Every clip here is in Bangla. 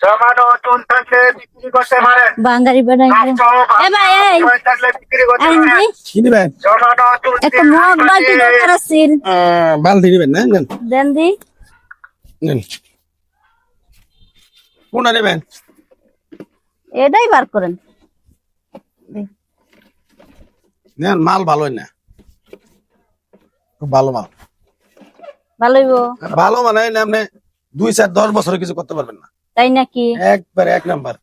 জমানো চুল থাকলে বিক্রি করতে পারেন। বাঙালি বানাই এ ভাই এই থাকলে বিক্রি করতে আইন পারেন। জি কি নিবেন? জমানো চুল একটা মগ বালতি দরকার আছিল বালতি নিবেন না? নেন দেন দি নেন। কোনটা নেবেন? এটাই বার করেন নেন, মাল ভালোই না, খুব ভালো মাল। ভালোইব ভালো মানে আপনি 2-4-10 বছরে কিছু করতে পারবেন না, তাই নাকি একবার এক নাম্বার।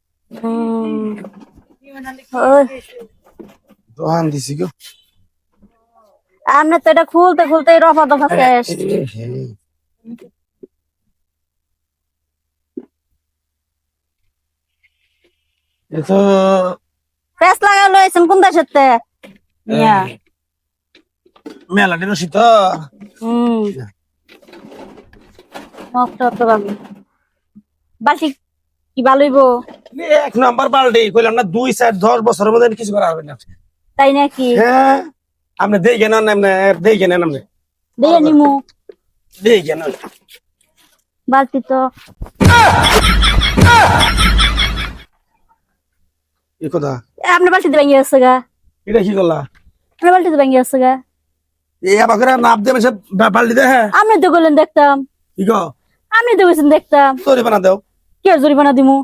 ওই, দোকান দিছি গো। আপনি তো এটা খুলতে খুলতে রফা দফা শেষ এ তো ফেস লাগা লইছেন কোন দেশের তে ইয়া মেলা দিন তো মগটা তো ভালো বালতি কি ভালোইব এক নাম্বার বালতি কইলাম না, 2-4-10 বছরের মধ্যে কিছু করা হবে না। তাই নাকি হ্যাঁ, আপনি দেখে নেন, আপনি দেখে নেন, আপনি দিয়ে নিমু দেখে নেন। বালতি তো এই কথা আপনার বালতিতে ভেঙে গেছে গা এটা কি করলা? আপনার বালতিতে ভেঙে গেছে গা এই আবার করে নাপ দেবে সব বালতি দে। হ্যাঁ, আপনি তো বললেন দেখতাম কি গো? আপনি তো বলছেন দেখতাম তোরে বানা দাও, কি আর জরিমানা দিমু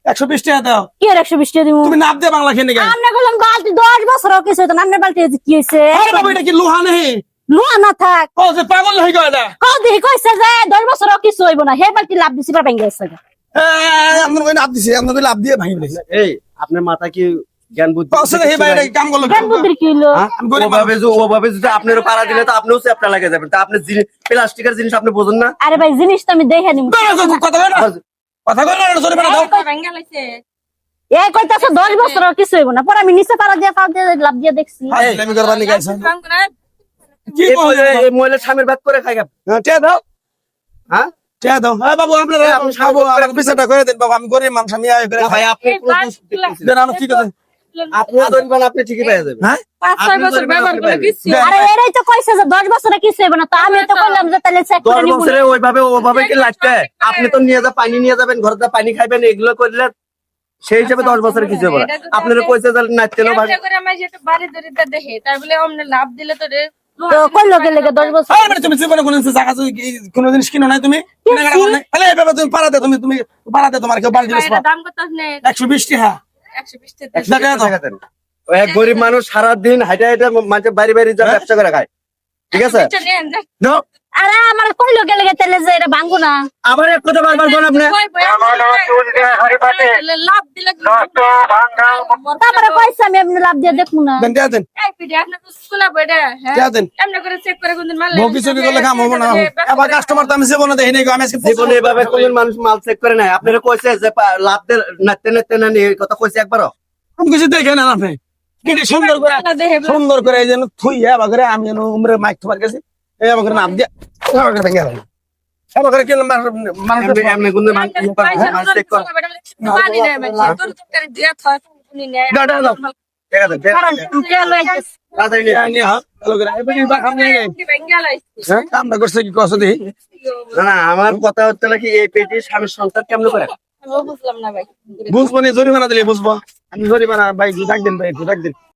120 টাকা দাও। কি আর 120 টাকা দিমু তুমি নাপ দে বাংলা খেয়ে গেলে। আপনি বললেন বালতি 10 বছর কিছু হতো না আপনার বালতি কি হয়েছে আরে বাবা, এটা কি লোহা নেই? লোহা না থাক ও যে পাগল হয়ে গেল এটা। কদি কইছে যে 10 বছর কিছু হইব না হে বালতি লাভ দিছি বা ভেঙে গেছে গা আপনার ওই নাপ দিছে, আপনার লাভ দিয়ে ভাঙি দিছে। এই আপনার মাথা কি জ্ঞান বুদ্ধি কষ্ট হে ভাই, এটা কাম করলো। কেন বুদ্ধির কি হইলো আমি গরিব ওভাবে যদি আপনারও পাড়া দিলে তো আপনিও চ্যাপটা লাগে যাবেন। তা আপনি প্লাস্টিকের জিনিস আপনি বোঝেন না। আরে ভাই জিনিস তো আমি দেখে নিমু কথা কই না, কথা কই না, জোরে বানা দাও। এই কইতাছে 10 বছর কিছু হইব না পরে আমি নিচে পাড়া দিয়ে লাভ দিয়ে দেখছি আমি করবার নি গাইছ কি এই কই? এই মহিলা স্বামীর ভাত করে খাই আপনি। টিয়া দাও, হ্যাঁ টিয়া দাও। হ্যাঁ বাবু, আপনারা খাবো, আমার পিছাটা করে দেন বাবু, আমি গরিব মানুষ, আমি আয় করে ভাই খাই। আপনি কোনো দোষ দেখতেছি না। দেন, আমি ঠিক আছে। আপনি ধরবেন, আপনি ঠিকই পেয়ে যাবেন। হ্যাঁ, 5-6 বছর ব্যবহার করে কিছু আরে এরাই তো কইছে যে 10 বছরে কিছু হইব না তো আমি তো কইলাম যে তাহলে চেক করে 10 নিমু বছরে ওভাবে কি লাগবে? আপনি তো নিয়ে যা পানি নিয়ে যাবেন, ঘরে যা পানি খাইবেন, এগুলো করলে সেই হিসাবে 10 বছরে কিছু হবে না। আপনারা কইছে যে নাচতেনও ভাগ করে আমার যেটা বাড়ি দরিদ্র দেখে তার বলে অমনে লাভ দিলে তো রে তো কইলো গেলে 10 বছর আরে বেটা, তুমি জীবনে কোনো জায়গা কোনো জিনিস কিনো নাই তুমি? কেনাকাটা করো নাই? আরে বাবা, তুমি পাড়া দে, তুমি পাড়া দে, তোমার কেউ বালতি এটা দাম কত নে 120 টাকা। 120 টাকা 1 টাকা দাও। দেন। ওই এক গরিব মানুষ সারাদিন হাইটা হাইটা মাঝে বাড়ি বাড়ি যা ব্যবসা করে খায়, ঠিক আছে? দাও। আরে আমার কইলো গেলে তাহলে যে এটা ভাঙবো না আবার এক কথা বারবার বলেন আপনি। জমানো চুল দিয়ে হাড়িপাতে লাভ দিলে নষ্ট ভাঙা তারপরে কইছে আমি এমনি লাভ দিয়ে দেখমু না দেন, টিয়া দেন, এই পিডি আপনার তো স্কুলে বইডা হ্যাঁ টিয়া দেন। এমনি করে চেক করে কোনদিন মারলে বকি চকি করলে কাম হবো না। আবার কাস্টমার তো আমি জীবনে দেখি নাই গো, আমি আজকে জীবনে এভাবে কোন মানুষ মাল চেক করে নাই। আপনারা কইছে যে লাভ দে নাচতে নাচতে না এই কথা কইছে একবারও। আমি কিছু দেখে না আপনি কিন্তু সুন্দর করে এই যেন থুই আবার করে আমি যেন উমরে মাইক তোমার কাছে এই আবার করে নাম দিয়া আবার করে ভেঙে গেল। আবার করে কেন মানুষ এমনি কোন মানুষ চেক করে পানি নেই মানে তোর তরকারি দিয়া থয় উনি নেয় দাও, দাও, দাও। ঠিক আছে দেন। কারণ কে লইতেছে তাড়াতাড়ি নিয়ে নিয়ে হাত ভালো করে এই বেটি বাপ আমি হ্যাঁ কামটা করছে কি কষ্ট দেখি। না না, আমার কথা হচ্ছে নাকি এই পেটি স্বামীর সংসার কেমন করে? বুঝলাম না ভাই বুঝবো নি, জরিমানা দিলে বুঝবো। আমি জরিমানা ভাই ডাক দিন, ভাই ডাক দিন।